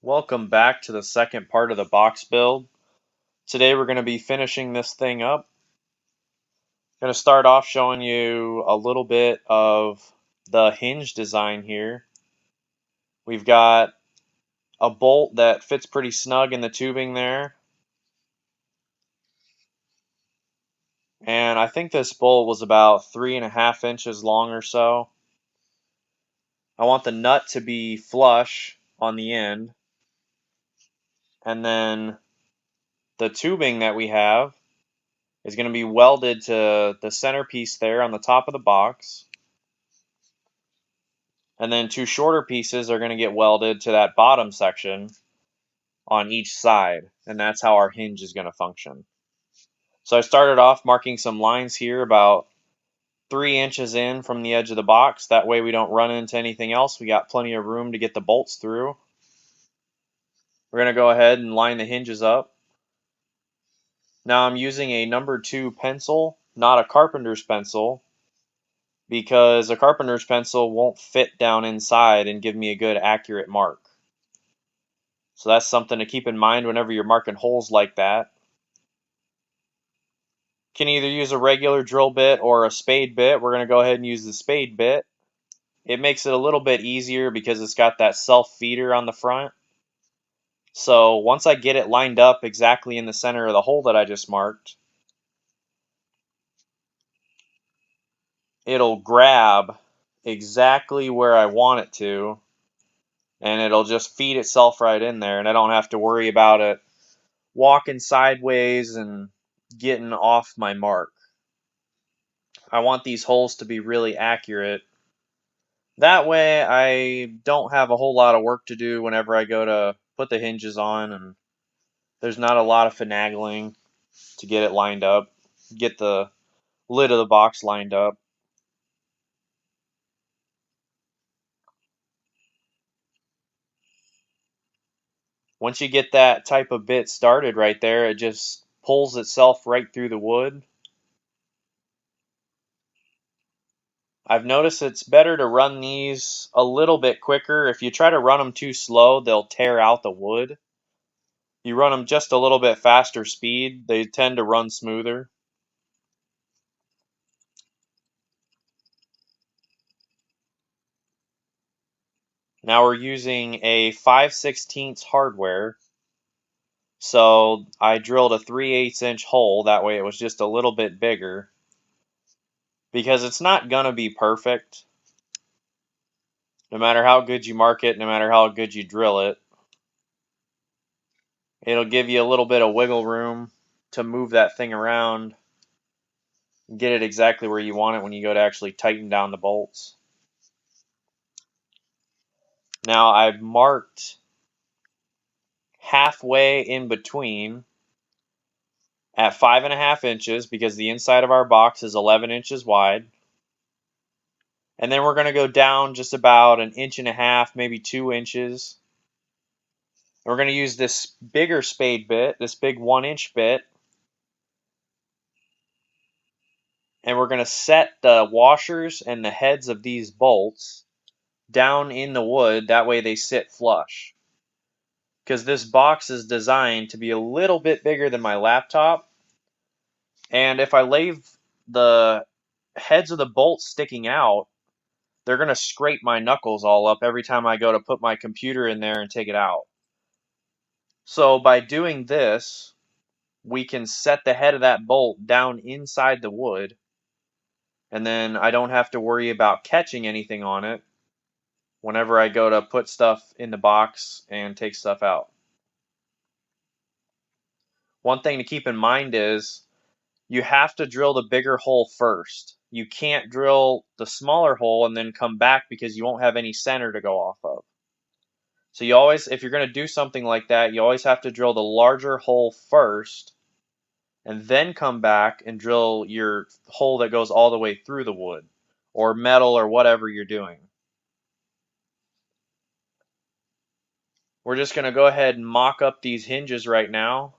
Welcome back to the second part of the box build. Today we're going to be finishing this thing up. I'm going to start off showing you a little bit of the hinge design here. We've got a bolt that fits pretty snug in the tubing there. And I think this bolt was about 3.5 inches long or so. I want the nut to be flush on the end. And then the tubing that we have is going to be welded to the centerpiece there on the top of the box. And then two shorter pieces are going to get welded to that bottom section on each side. And that's how our hinge is going to function. So I started off marking some lines here about 3 inches in from the edge of the box. That way we don't run into anything else. We got plenty of room to get the bolts through. We're going to go ahead and line the hinges up. Now I'm using a number 2 pencil, not a carpenter's pencil, because a carpenter's pencil won't fit down inside and give me a good accurate mark. So that's something to keep in mind whenever you're marking holes like that. You can either use a regular drill bit or a spade bit. We're going to go ahead and use the spade bit. It makes it a little bit easier because it's got that self-feeder on the front. So once I get it lined up exactly in the center of the hole that I just marked, it'll grab exactly where I want it to, and it'll just feed itself right in there, and I don't have to worry about it walking sideways and getting off my mark. I want these holes to be really accurate. That way I don't have a whole lot of work to do whenever I go to put the hinges on, and there's not a lot of finagling to get it lined up, get the lid of the box lined up. Once you get that type of bit started right there, it just pulls itself right through the wood. I've noticed it's better to run these a little bit quicker. If you try to run them too slow, they'll tear out the wood. You run them just a little bit faster speed, they tend to run smoother. Now we're using a 5/16 hardware. So I drilled a 3/8 inch hole, that way it was just a little bit bigger. Because it's not gonna be perfect. No matter how good you mark it, no matter how good you drill it. It'll give you a little bit of wiggle room to move that thing around. Get it exactly where you want it when you go to actually tighten down the bolts. Now I've marked halfway in between at 5.5 inches because the inside of our box is 11 inches wide. And then we're going to go down just about 1.5 inches, maybe 2 inches. And we're going to use this bigger spade bit, this big 1-inch bit. And we're going to set the washers and the heads of these bolts down in the wood. That way they sit flush. Because this box is designed to be a little bit bigger than my laptop. And if I leave the heads of the bolts sticking out, they're going to scrape my knuckles all up every time I go to put my computer in there and take it out. So by doing this, we can set the head of that bolt down inside the wood, and then I don't have to worry about catching anything on it whenever I go to put stuff in the box and take stuff out. One thing to keep in mind is you have to drill the bigger hole first. You can't drill the smaller hole and then come back because you won't have any center to go off of. So you always, if you're going to do something like that, you always have to drill the larger hole first and then come back and drill your hole that goes all the way through the wood or metal or whatever you're doing. We're just going to go ahead and mock up these hinges right now.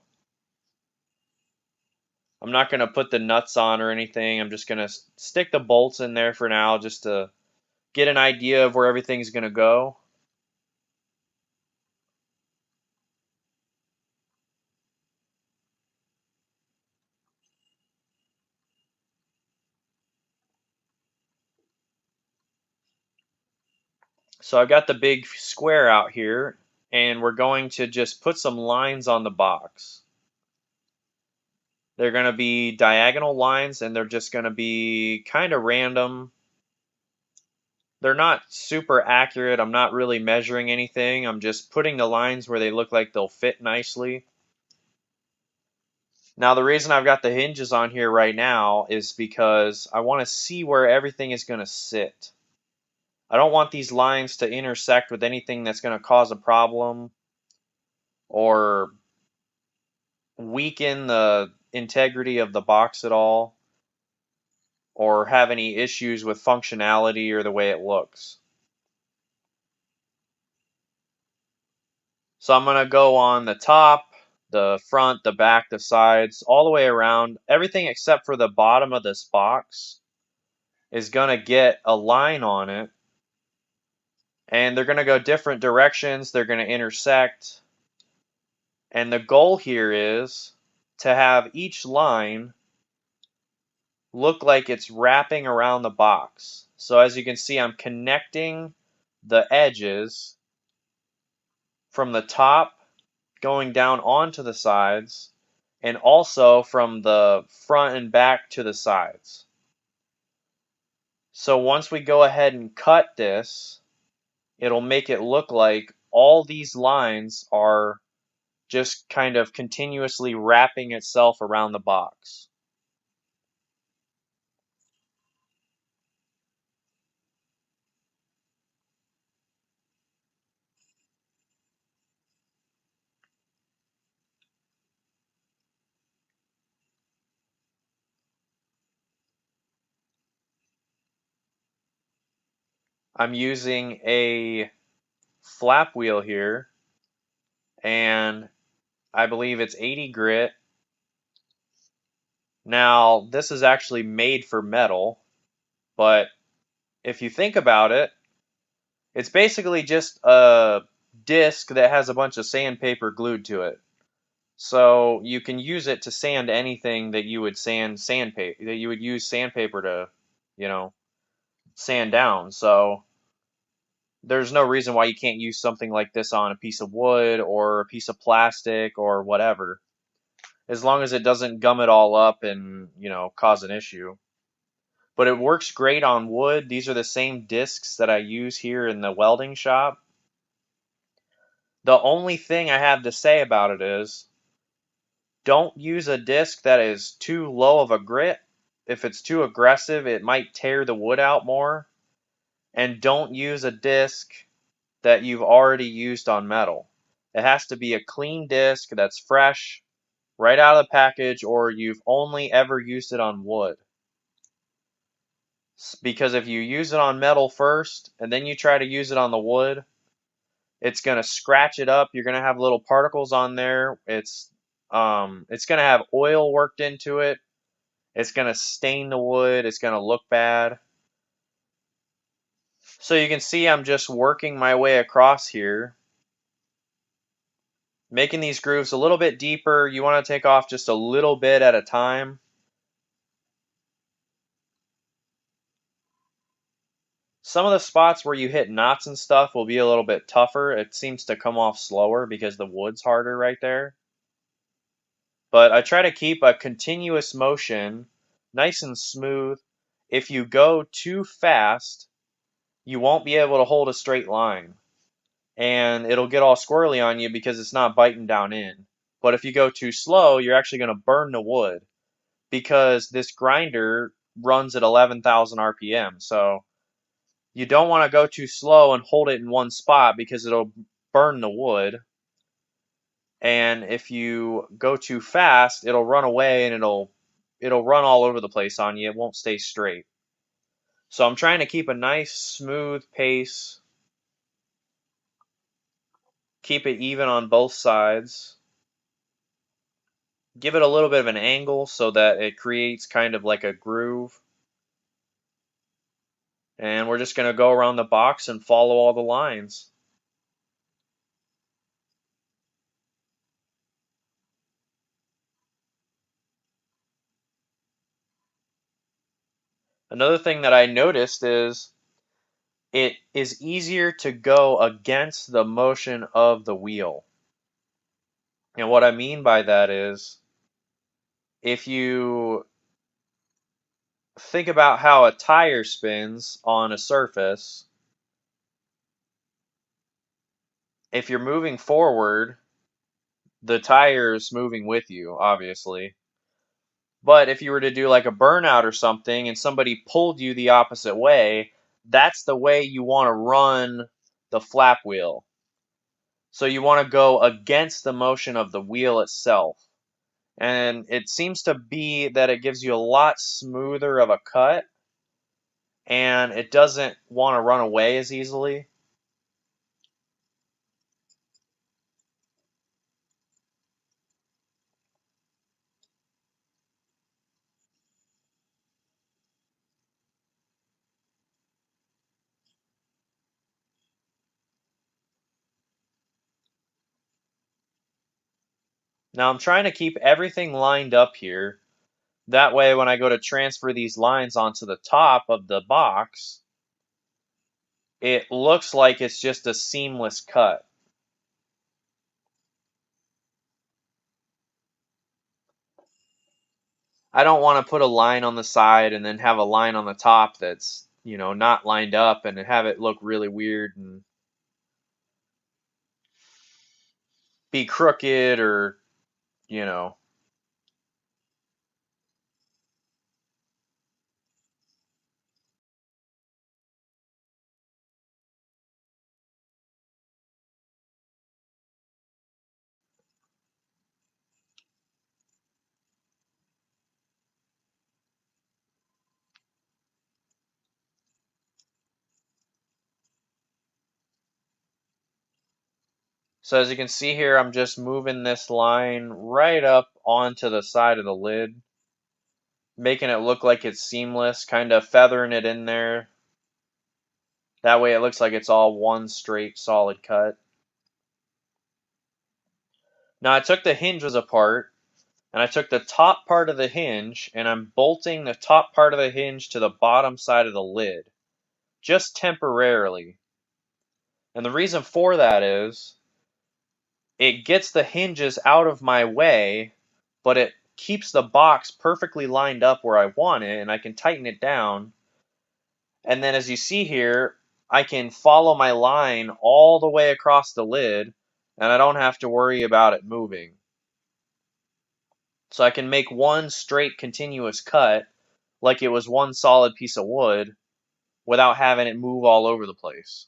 I'm not going to put the nuts on or anything. I'm just going to stick the bolts in there for now just to get an idea of where everything's going to go. So I've got the big square out here, and we're going to just put some lines on the box. They're going to be diagonal lines, and they're just going to be kind of random. They're not super accurate. I'm not really measuring anything. I'm just putting the lines where they look like they'll fit nicely. Now, the reason I've got the hinges on here right now is because I want to see where everything is going to sit. I don't want these lines to intersect with anything that's going to cause a problem or weaken the integrity of the box at all, or have any issues with functionality or the way it looks. So I'm going to go on the top, the front, the back, the sides, all the way around. Everything except for the bottom of this box is going to get a line on it. And they're going to go different directions. They're going to intersect. And the goal here is to have each line look like it's wrapping around the box. So as you can see, I'm connecting the edges from the top going down onto the sides, and also from the front and back to the sides. So once we go ahead and cut this, it'll make it look like all these lines are just kind of continuously wrapping itself around the box. I'm using a flap wheel here, and I believe it's 80 grit. Now, this is actually made for metal, but if you think about it, it's basically just a disc that has a bunch of sandpaper glued to it. So you can use it to sand anything that you would sandpaper that you would use sandpaper to, you know, sand down. So there's no reason why you can't use something like this on a piece of wood or a piece of plastic or whatever, as long as it doesn't gum it all up and, cause an issue. But it works great on wood. These are the same discs that I use here in the welding shop. The only thing I have to say about it is, don't use a disc that is too low of a grit. If it's too aggressive, it might tear the wood out more. And don't use a disc that you've already used on metal. It has to be a clean disc that's fresh, right out of the package, or you've only ever used it on wood. Because if you use it on metal first, and then you try to use it on the wood, it's going to scratch it up. You're going to have little particles on there. It's going to have oil worked into it. It's going to stain the wood. It's going to look bad. So you can see I'm just working my way across here, making these grooves a little bit deeper. You want to take off just a little bit at a time. Some of the spots where you hit knots and stuff will be a little bit tougher. It seems to come off slower because the wood's harder right there. But I try to keep a continuous motion, nice and smooth. If you go too fast, you won't be able to hold a straight line. And it'll get all squirrely on you because it's not biting down in. But if you go too slow, you're actually going to burn the wood because this grinder runs at 11,000 RPM. So you don't want to go too slow and hold it in one spot because it'll burn the wood. And if you go too fast, it'll run away and it'll run all over the place on you. It won't stay straight. So I'm trying to keep a nice smooth pace. Keep it even on both sides. Give it a little bit of an angle so that it creates kind of like a groove. And we're just going to go around the box and follow all the lines. Another thing that I noticed is it is easier to go against the motion of the wheel. And what I mean by that is, if you think about how a tire spins on a surface, if you're moving forward, the tire's moving with you, obviously. But if you were to do like a burnout or something and somebody pulled you the opposite way, that's the way you want to run the flap wheel. So you want to go against the motion of the wheel itself. And it seems to be that it gives you a lot smoother of a cut, and it doesn't want to run away as easily. Now I'm trying to keep everything lined up here. That way when I go to transfer these lines onto the top of the box, it looks like it's just a seamless cut. I don't want to put a line on the side and then have a line on the top that's, not lined up and have it look really weird and be crooked or, you know. So as you can see here, I'm just moving this line right up onto the side of the lid, making it look like it's seamless, kind of feathering it in there. That way it looks like it's all one straight solid cut. Now I took the hinges apart, and I took the top part of the hinge, and I'm bolting the top part of the hinge to the bottom side of the lid, just temporarily. And the reason for that is, it gets the hinges out of my way, but it keeps the box perfectly lined up where I want it, and I can tighten it down. And then as you see here, I can follow my line all the way across the lid, and I don't have to worry about it moving. So I can make one straight continuous cut like it was one solid piece of wood without having it move all over the place.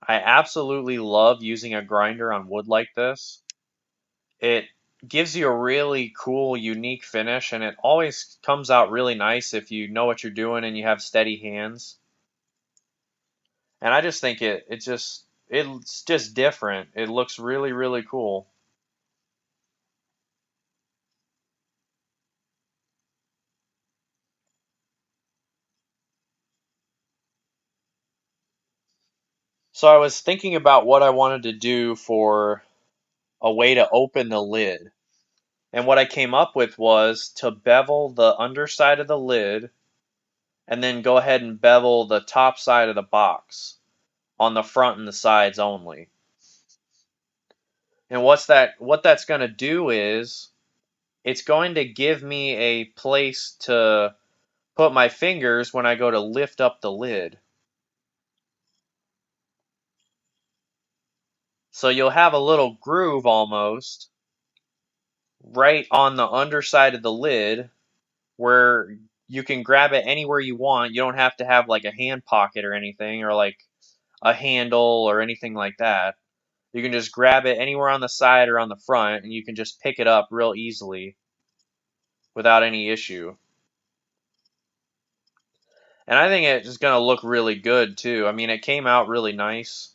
I absolutely love using a grinder on wood like this. It gives you a really cool, unique finish, and it always comes out really nice if you know what you're doing and you have steady hands. And I just think it's just different. It looks really, really cool. So I was thinking about what I wanted to do for a way to open the lid. And what I came up with was to bevel the underside of the lid and then go ahead and bevel the top side of the box on the front and the sides only. And what that's going to do is it's going to give me a place to put my fingers when I go to lift up the lid. So you'll have a little groove almost right on the underside of the lid where you can grab it anywhere you want. You don't have to have like a hand pocket or anything, or like a handle or anything like that. You can just grab it anywhere on the side or on the front, and you can just pick it up real easily without any issue. And I think it's going to look really good too. I mean, it came out really nice.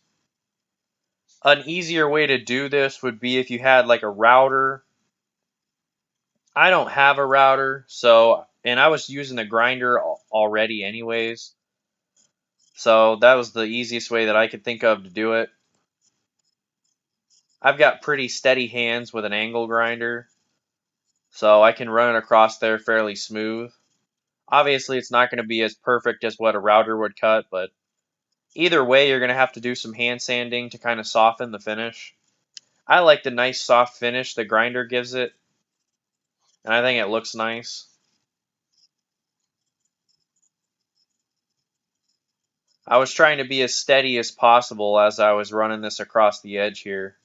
An easier way to do this would be if you had like a router. I don't have a router, and I was using the grinder already anyways. So that was the easiest way that I could think of to do it. I've got pretty steady hands with an angle grinder, so I can run it across there fairly smooth. Obviously, it's not going to be as perfect as what a router would cut, but either way, you're going to have to do some hand sanding to kind of soften the finish. I like the nice soft finish the grinder gives it, and I think it looks nice. I was trying to be as steady as possible as I was running this across the edge here.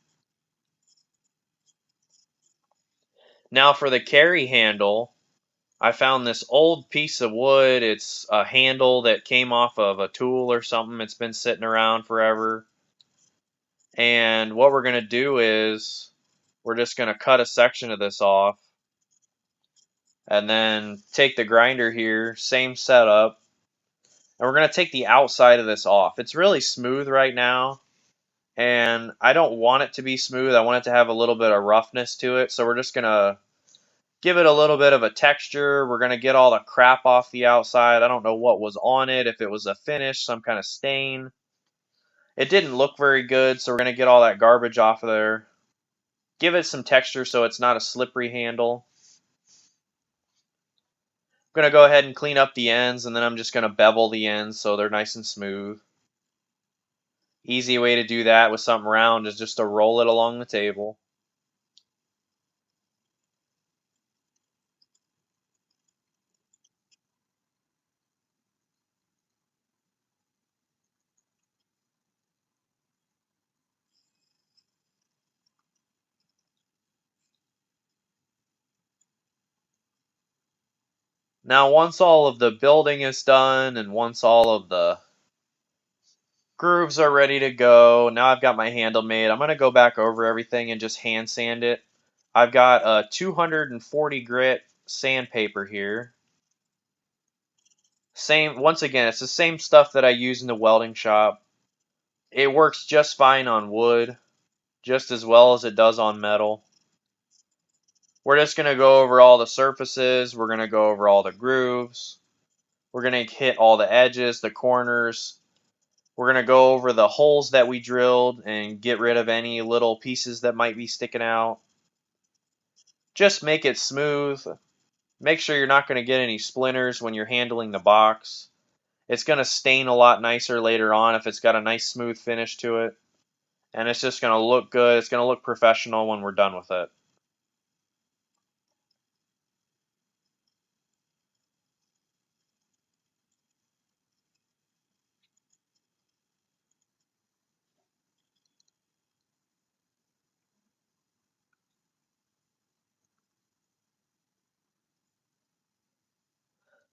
Now for the carry handle, I found this old piece of wood. It's a handle that came off of a tool or something. It's been sitting around forever. And what we're going to do is we're just going to cut a section of this off and then take the grinder here, same setup, and we're going to take the outside of this off. It's really smooth right now, and I don't want it to be smooth. I want it to have a little bit of roughness to it, so we're just going to give it a little bit of a texture. We're going to get all the crap off the outside. I don't know what was on it, if it was a finish, some kind of stain. It didn't look very good, so we're going to get all that garbage off of there. Give it some texture so it's not a slippery handle. I'm going to go ahead and clean up the ends, and then I'm just going to bevel the ends so they're nice and smooth. Easy way to do that with something round is just to roll it along the table. Now, once all of the building is done and once all of the grooves are ready to go, now I've got my handle made. I'm going to go back over everything and just hand sand it. I've got a 240 grit sandpaper here. Once again, it's the same stuff that I use in the welding shop. It works just fine on wood, just as well as it does on metal. We're just going to go over all the surfaces. We're going to go over all the grooves. We're going to hit all the edges, the corners. We're going to go over the holes that we drilled and get rid of any little pieces that might be sticking out. Just make it smooth. Make sure you're not going to get any splinters when you're handling the box. It's going to stain a lot nicer later on if it's got a nice smooth finish to it. And it's just going to look good. It's going to look professional when we're done with it.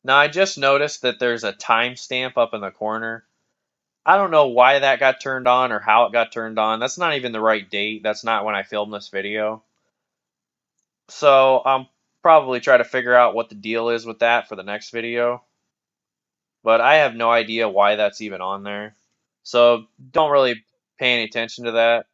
Now I just noticed that there's a timestamp up in the corner. I don't know why that got turned on or how it got turned on. That's not even the right date. That's not when I filmed this video. So I'll probably try to figure out what the deal is with that for the next video. But I have no idea why that's even on there. So don't really pay any attention to that.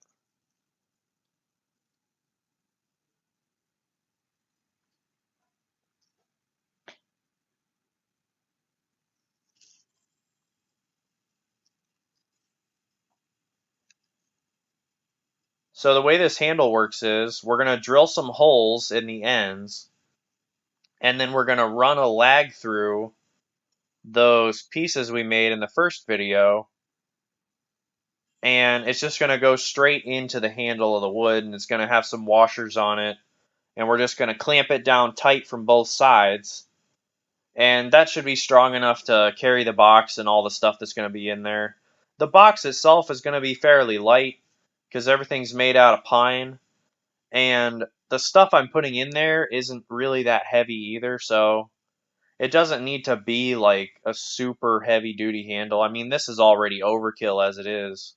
So the way this handle works is we're going to drill some holes in the ends, and then we're going to run a lag through those pieces we made in the first video, and it's just going to go straight into the handle of the wood, and it's going to have some washers on it, and we're just going to clamp it down tight from both sides, and that should be strong enough to carry the box and all the stuff that's going to be in there. The box itself is going to be fairly light because everything's made out of pine, and the stuff I'm putting in there isn't really that heavy either, so it doesn't need to be like a super heavy duty handle. I mean, this is already overkill as it is.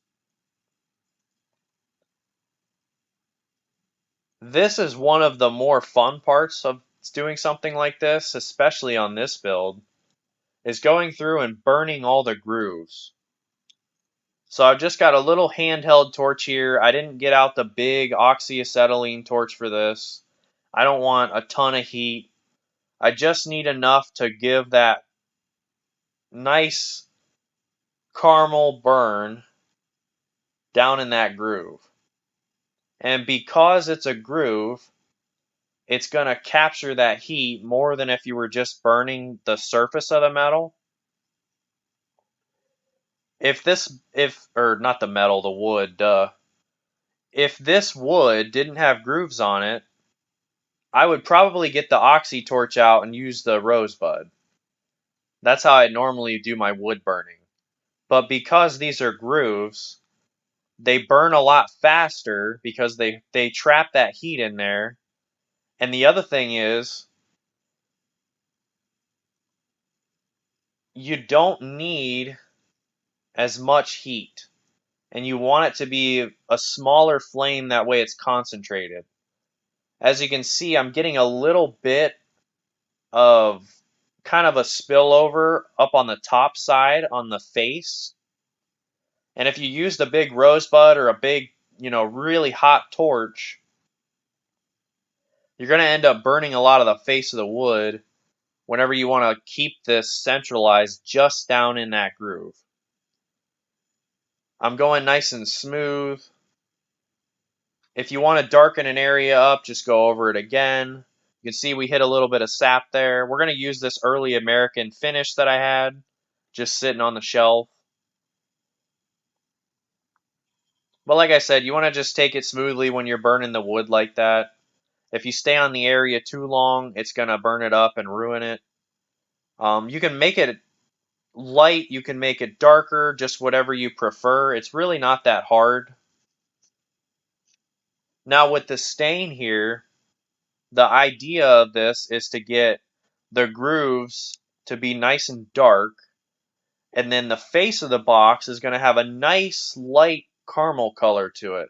This is one of the more fun parts of doing something like this, especially on this build, is going through and burning all the grooves. So I've just got a little handheld torch here. I didn't get out the big oxyacetylene torch for this. I don't want a ton of heat. I just need enough to give that nice caramel burn down in that groove. And because it's a groove, it's going to capture that heat more than if you were just burning the surface of the metal. Or not the metal, the wood, duh. If this wood didn't have grooves on it, I would probably get the oxy torch out and use the rosebud. That's how I normally do my wood burning. But because these are grooves, they burn a lot faster because they trap that heat in there. And the other thing is, you don't need as much heat. And you want it to be a smaller flame, that way it's concentrated. As you can see, I'm getting a little bit of kind of a spillover up on the top side on the face. And if you used a big rosebud or a big, really hot torch, you're going to end up burning a lot of the face of the wood whenever you want to keep this centralized just down in that groove. I'm going nice and smooth. If you want to darken an area up, just go over it again. You can see we hit a little bit of sap there. We're going to use this early American finish that I had just sitting on the shelf. But like I said, you want to just take it smoothly when you're burning the wood like that. If you stay on the area too long, it's going to burn it up and ruin it. You can make it light, you can make it darker, just whatever you prefer. It's really not that hard. Now with the stain here, the idea of this is to get the grooves to be nice and dark, and then the face of the box is going to have a nice light caramel color to it.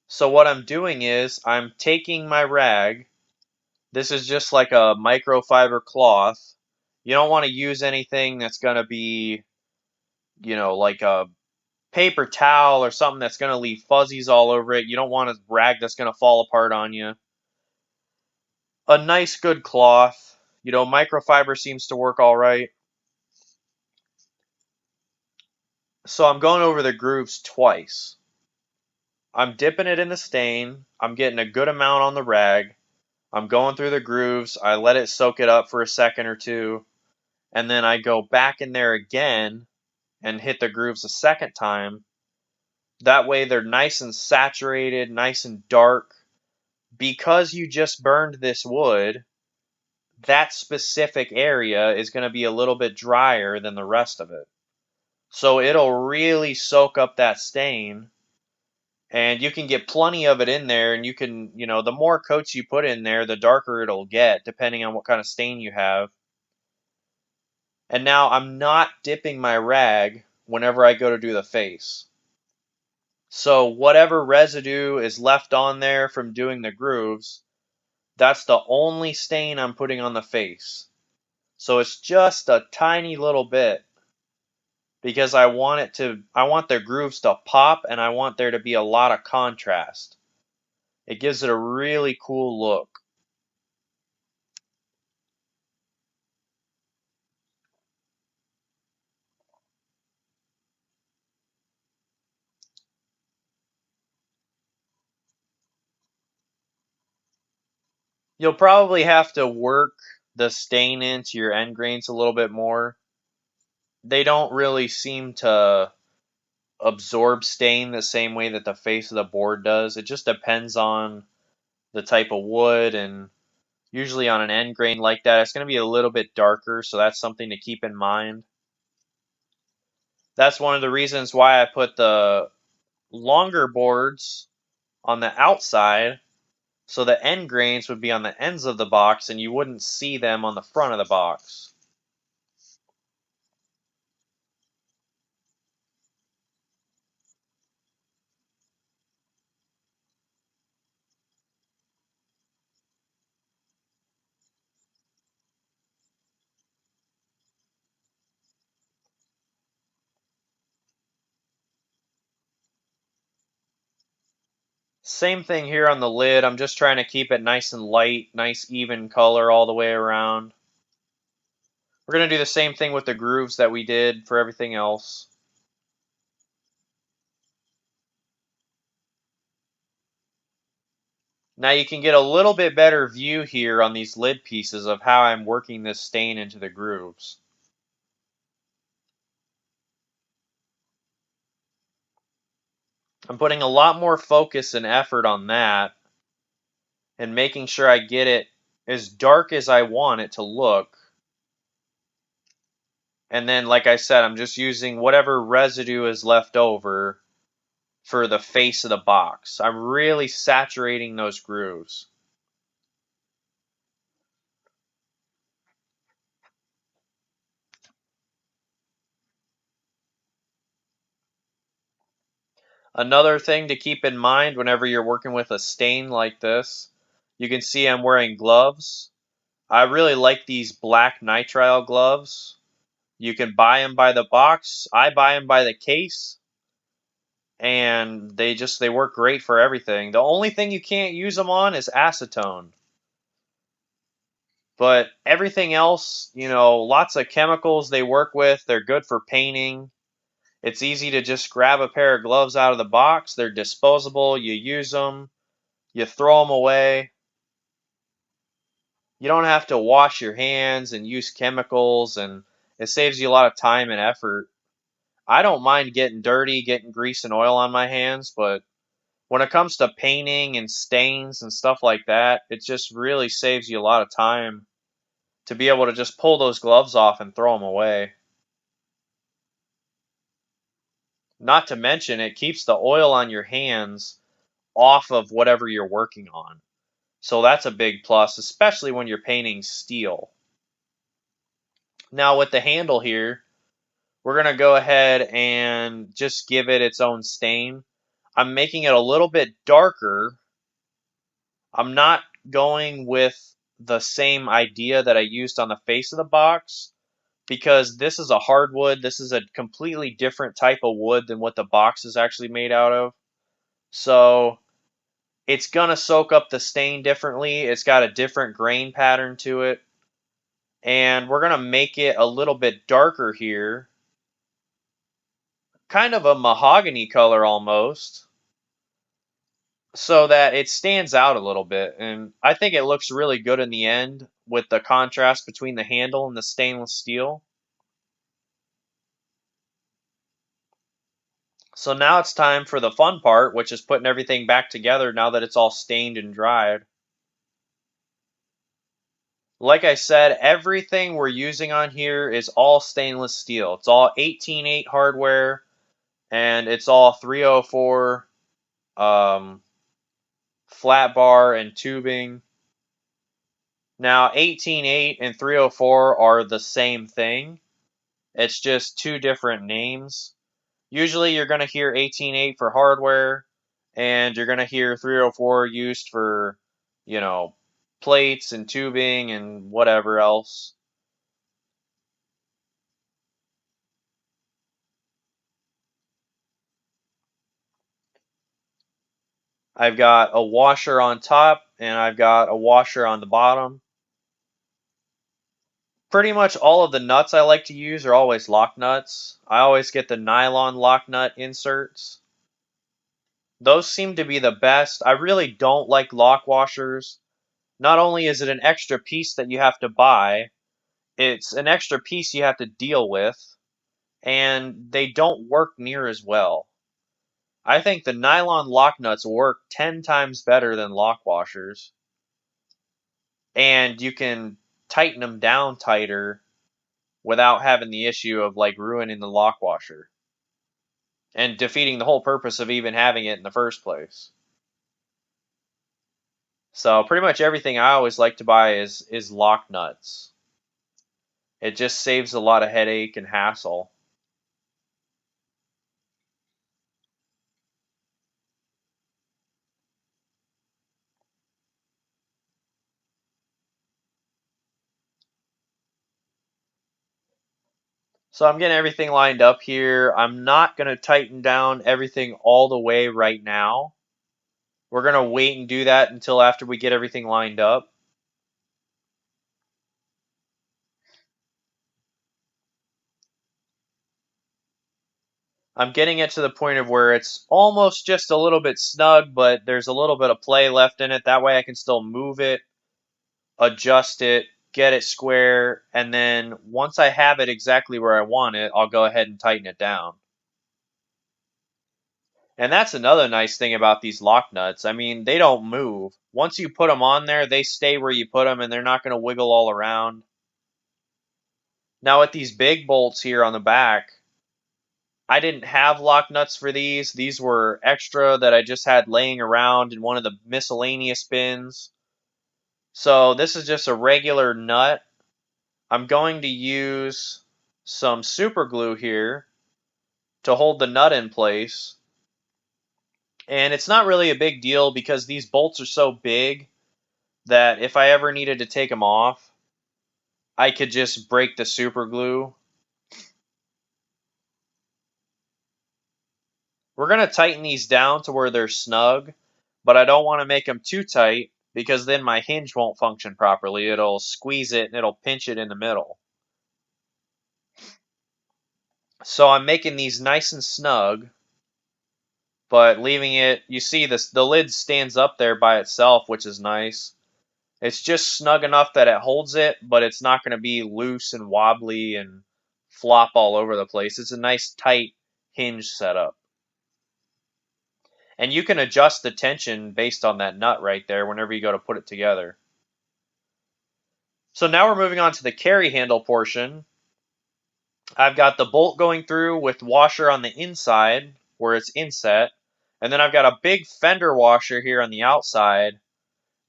So what I'm doing is I'm taking my rag. This is just like a microfiber cloth. You don't want to use anything that's going to be, like a paper towel or something that's going to leave fuzzies all over it. You don't want a rag that's going to fall apart on you. A nice good cloth. Microfiber seems to work all right. So I'm going over the grooves twice. I'm dipping it in the stain. I'm getting a good amount on the rag. I'm going through the grooves. I let it soak it up for a second or two. And then I go back in there again and hit the grooves a second time. That way they're nice and saturated, nice and dark. Because you just burned this wood, that specific area is going to be a little bit drier than the rest of it. So it'll really soak up that stain, and you can get plenty of it in there, and you can, the more coats you put in there, the darker it'll get, depending on what kind of stain you have. And now I'm not dipping my rag whenever I go to do the face. So whatever residue is left on there from doing the grooves, that's the only stain I'm putting on the face. So it's just a tiny little bit, because I want the grooves to pop, and I want there to be a lot of contrast. It gives it a really cool look. You'll probably have to work the stain into your end grains a little bit more. They don't really seem to absorb stain the same way that the face of the board does. It just depends on the type of wood, and usually on an end grain like that, it's going to be a little bit darker, so that's something to keep in mind. That's one of the reasons why I put the longer boards on the outside, so the end grains would be on the ends of the box and you wouldn't see them on the front of the box. Same thing here on the lid. I'm just trying to keep it nice and light, nice even color all the way around. We're going to do the same thing with the grooves that we did for everything else. Now you can get a little bit better view here on these lid pieces of how I'm working this stain into the grooves. I'm putting a lot more focus and effort on that and making sure I get it as dark as I want it to look. And then, like I said, I'm just using whatever residue is left over for the face of the box. I'm really saturating those grooves. Another thing to keep in mind whenever you're working with a stain like this, you can see I'm wearing gloves. I really like these black nitrile gloves. You can buy them by the box. I buy them by the case, and they work great for everything. The only thing you can't use them on is acetone. But everything else, lots of chemicals they work with. They're good for painting. It's easy to just grab a pair of gloves out of the box. They're disposable. You use them, you throw them away. You don't have to wash your hands and use chemicals, and it saves you a lot of time and effort. I don't mind getting dirty, getting grease and oil on my hands, but when it comes to painting and stains and stuff like that, it just really saves you a lot of time to be able to just pull those gloves off and throw them away. Not to mention, it keeps the oil on your hands off of whatever you're working on. So that's a big plus, especially when you're painting steel. Now with the handle here, we're going to go ahead and just give it its own stain. I'm making it a little bit darker. I'm not going with the same idea that I used on the face of the box because this is a hardwood. This is a completely different type of wood than what the box is actually made out of. So it's going to soak up the stain differently. It's got a different grain pattern to it. And we're going to make it a little bit darker here. Kind of a mahogany color almost. So that it stands out a little bit. And I think it looks really good in the end with the contrast between the handle and the stainless steel. So now it's time for the fun part, which is putting everything back together now that it's all stained and dried. Like I said, everything we're using on here is all stainless steel. It's all 18.8 hardware, and it's all 304 flat bar and tubing. Now, 18.8 and 304 are the same thing. It's just two different names. Usually you're going to hear 18.8 for hardware, and you're going to hear 304 used for, you know, plates and tubing and whatever else. I've got a washer on top, and I've got a washer on the bottom. Pretty much all of the nuts I like to use are always lock nuts. I always get the nylon lock nut inserts. Those seem to be the best. I really don't like lock washers. Not only is it an extra piece that you have to buy, it's an extra piece you have to deal with, and they don't work near as well. I think the nylon lock nuts work 10 times better than lock washers, and you can tighten them down tighter without having the issue of like ruining the lock washer. and defeating the whole purpose of even having it in the first place. So pretty much everything I always like to buy is lock nuts. It just saves a lot of headache and hassle. So I'm getting everything lined up here. I'm not going to tighten down everything all the way right now. We're going to wait and do that until after we get everything lined up. I'm getting it to the point of where it's almost just a little bit snug, but there's a little bit of play left in it. That way I can still move it, adjust it, get it square, and then once I have it exactly where I want it, I'll go ahead and tighten it down. And that's another nice thing about these lock nuts. I mean, they don't move. Once you put them on there, they stay where you put them and they're not going to wiggle all around. Now with these big bolts here on the back, I didn't have lock nuts for these. These were extra that I just had laying around in one of the miscellaneous bins. So this is just a regular nut. I'm going to use some super glue here to hold the nut in place. And it's not really a big deal because these bolts are so big that if I ever needed to take them off, I could just break the super glue. We're going to tighten these down to where they're snug, but I don't want to make them too tight because then my hinge won't function properly. It'll squeeze it and it'll pinch it in the middle. So I'm making these nice and snug, but leaving it, you see this, the lid stands up there by itself, which is nice. It's just snug enough that it holds it, but it's not going to be loose and wobbly and flop all over the place. It's a nice tight hinge setup. And you can adjust the tension based on that nut right there whenever you go to put it together. So now we're moving on to the carry handle portion. I've got the bolt going through with washer on the inside where it's inset. And then I've got a big fender washer here on the outside.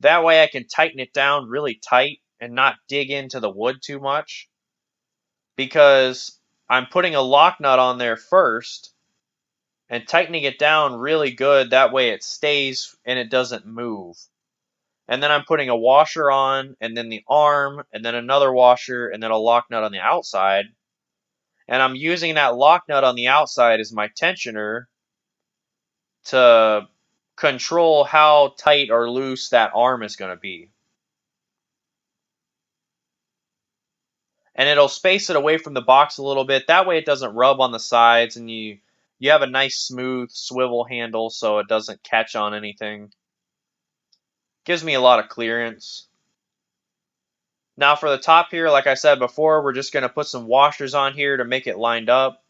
That way I can tighten it down really tight and not dig into the wood too much. Because I'm putting a lock nut on there first and tightening it down really good. That way it stays and it doesn't move. And then I'm putting a washer on, and then the arm, and then another washer, and then a lock nut on the outside. And I'm using that lock nut on the outside as my tensioner to control how tight or loose that arm is going to be. And it'll space it away from the box a little bit. That way it doesn't rub on the sides, and you have a nice smooth swivel handle so it doesn't catch on anything. Gives me a lot of clearance. Now for the top here, like I said before, we're just going to put some washers on here to make it lined up.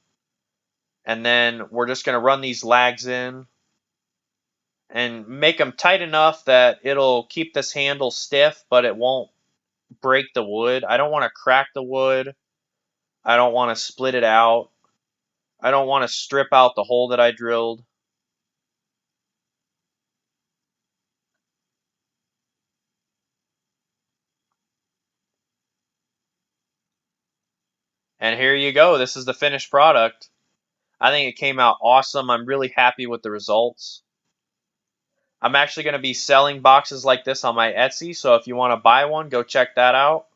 And then we're just going to run these lags in and make them tight enough that it'll keep this handle stiff, but it won't break the wood. I don't want to crack the wood. I don't want to split it out. I don't want to strip out the hole that I drilled. And here you go. This is the finished product. I think it came out awesome. I'm really happy with the results. I'm actually going to be selling boxes like this on my Etsy, so if you want to buy one, go check that out.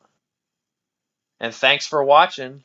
And thanks for watching.